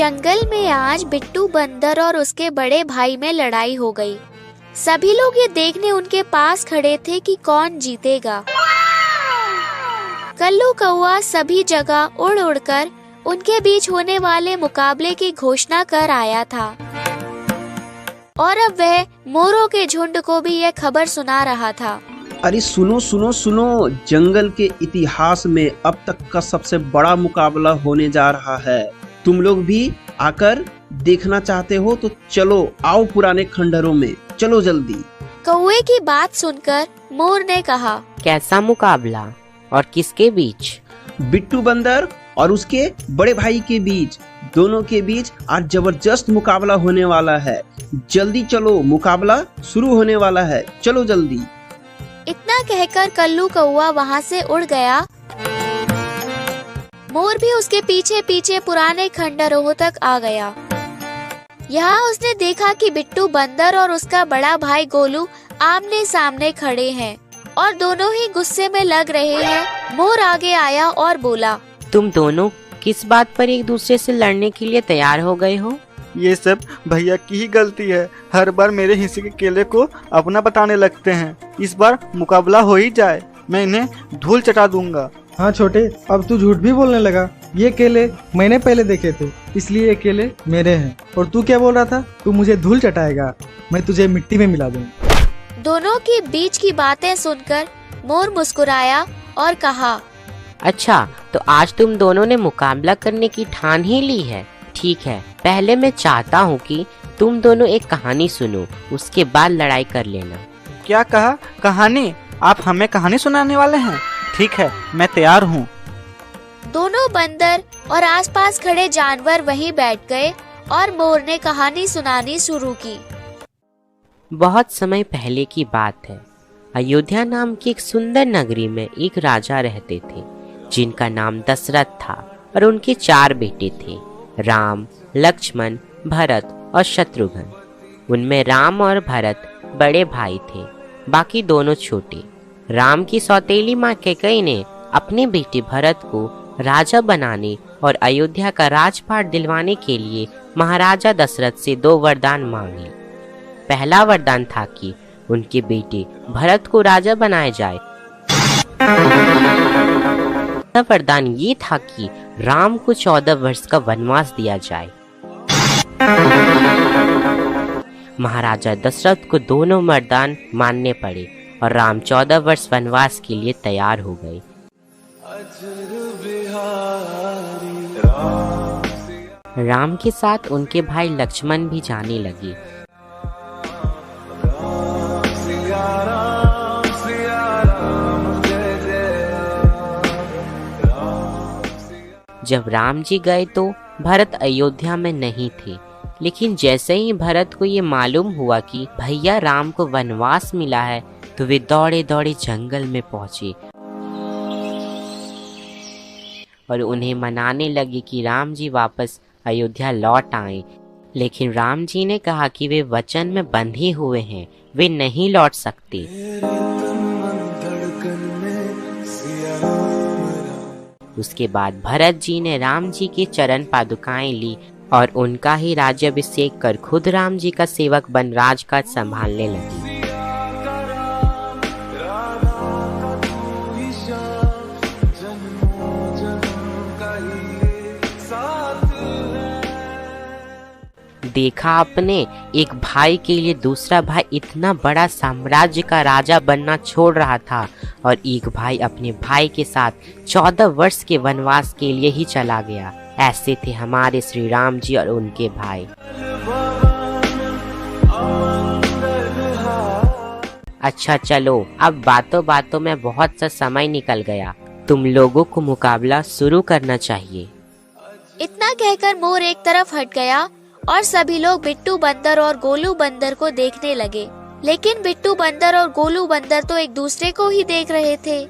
जंगल में आज बिट्टू बंदर और उसके बड़े भाई में लड़ाई हो गई। सभी लोग ये देखने उनके पास खड़े थे कि कौन जीतेगा। कल्लू कौआ सभी जगह उड़ उड़कर उनके बीच होने वाले मुकाबले की घोषणा कर आया था और अब वह मोरों के झुंड को भी यह खबर सुना रहा था। अरे सुनो सुनो सुनो, जंगल के इतिहास में अब तक का सबसे बड़ा मुकाबला होने जा रहा है। तुम लोग भी आकर देखना चाहते हो तो चलो, आओ पुराने खंडहरों में, चलो जल्दी। कौवे की बात सुनकर मोर ने कहा, कैसा मुकाबला और किसके बीच? बिट्टू बंदर और उसके बड़े भाई के बीच, दोनों के बीच आज जबरदस्त मुकाबला होने वाला है। जल्दी चलो, मुकाबला शुरू होने वाला है, चलो जल्दी। इतना कहकर कल्लू कौआ वहाँ से उड़ गया। मोर भी उसके पीछे पीछे पुराने खंडहरों तक आ गया। यहाँ उसने देखा कि बिट्टू बंदर और उसका बड़ा भाई गोलू आमने सामने खड़े हैं और दोनों ही गुस्से में लग रहे हैं। मोर आगे आया और बोला, तुम दोनों किस बात पर एक दूसरे से लड़ने के लिए तैयार हो गए हो? ये सब भैया की ही गलती है। हर बार मेरे हिस्से के केले को अपना बताने लगते हैं। इस बार मुकाबला हो ही जाए, मैं इन्हें धूल चटा दूंगा। हाँ छोटे, अब तू झूठ भी बोलने लगा। ये केले मैंने पहले देखे थे, इसलिए ये केले मेरे हैं। और तू क्या बोल रहा था? तू मुझे धूल चटाएगा, मैं तुझे मिट्टी में मिला दूंगा। दोनों के बीच की बातें सुनकर मोर मुस्कुराया और कहा, अच्छा, तो आज तुम दोनों ने मुकाबला करने की ठान ही ली है। ठीक है, पहले मैं चाहता हूँ कि तुम दोनों एक कहानी सुनो, उसके बाद लड़ाई कर लेना। क्या कहा? कहानी? आप हमें कहानी सुनाने वाले हैं? ठीक है, मैं तैयार हूँ। दोनों बंदर और आसपास खड़े जानवर वहीं बैठ गए और मोर ने कहानी सुनानी शुरू की। बहुत समय पहले की बात है। अयोध्या नाम की एक सुंदर नगरी में एक राजा रहते थे, जिनका नाम दशरथ था और उनके 4 बेटे थे, राम, लक्ष्मण, भरत और शत्रुघ्न। उनमें राम और भरत बड़े भाई थे, बाकी दोनों छोटे। राम की सौतेली माँ कैकेयी ने अपने बेटे भरत को राजा बनाने और अयोध्या का राजपाट दिलवाने के लिए महाराजा दशरथ से 2 वरदान मांगे। पहला वरदान था कि उनके बेटे भरत को राजा बनाया जाए। दूसरा वरदान ये था कि राम को 14 वर्ष का वनवास दिया जाए। महाराजा दशरथ को दोनों वरदान मानने पड़े और राम 14 वर्ष वनवास के लिए तैयार हो गए। राम के साथ उनके भाई लक्ष्मण भी जाने लगे। जब राम जी गए तो भरत अयोध्या में नहीं थे, लेकिन जैसे ही भरत को ये मालूम हुआ कि भैया राम को वनवास मिला है, तो वे दौड़े दौड़े जंगल में पहुंचे और उन्हें मनाने लगे कि राम जी वापस अयोध्या लौट आए। लेकिन राम जी ने कहा कि वे वचन में बंधे हुए हैं, वे नहीं लौट सकते। उसके बाद भरत जी ने राम जी की चरण पादुकाएं ली और उनका ही राज्याभिषेक कर खुद राम जी का सेवक बन राजकाज संभालने लगे। देखा आपने, एक भाई के लिए दूसरा भाई इतना बड़ा साम्राज्य का राजा बनना छोड़ रहा था और एक भाई अपने भाई के साथ 14 वर्ष के वनवास के लिए ही चला गया। ऐसे थे हमारे श्री राम जी और उनके भाई। अच्छा चलो, अब बातों बातों में बहुत सा समय निकल गया, तुम लोगों को मुकाबला शुरू करना चाहिए। इतना कहकर मोर एक तरफ हट गया और सभी लोग बिट्टू बंदर और गोलू बंदर को देखने लगे। लेकिन बिट्टू बंदर और गोलू बंदर तो एक दूसरे को ही देख रहे थे।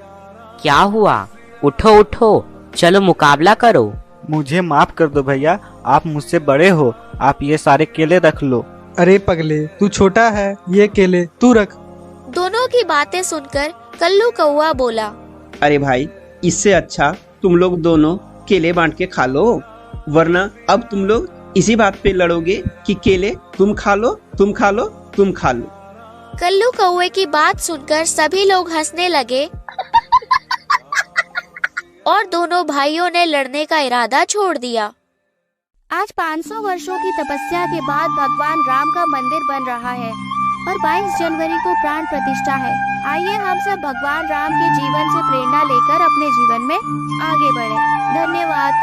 क्या हुआ? उठो उठो, चलो मुकाबला करो। मुझे माफ कर दो भैया, आप मुझसे बड़े हो, आप ये सारे केले रख लो। अरे पगले, तू छोटा है, ये केले तू रख। दोनों की बातें सुनकर कल्लू कौआ बोला, अरे भाई, इससे अच्छा तुम लोग दोनों केले बांट के खा लो, वरना अब तुम लोग इसी बात पे लड़ोगे कि केले तुम खा लो, तुम खा लो, तुम खा लो। कल्लू कौवे की बात सुनकर सभी लोग हंसने लगे और दोनों भाइयों ने लड़ने का इरादा छोड़ दिया। आज 500 वर्षों की तपस्या के बाद भगवान राम का मंदिर बन रहा है और 22 जनवरी को प्राण प्रतिष्ठा है। आइए हम सब भगवान राम के जीवन से प्रेरणा लेकर अपने जीवन में आगे बढ़े। धन्यवाद।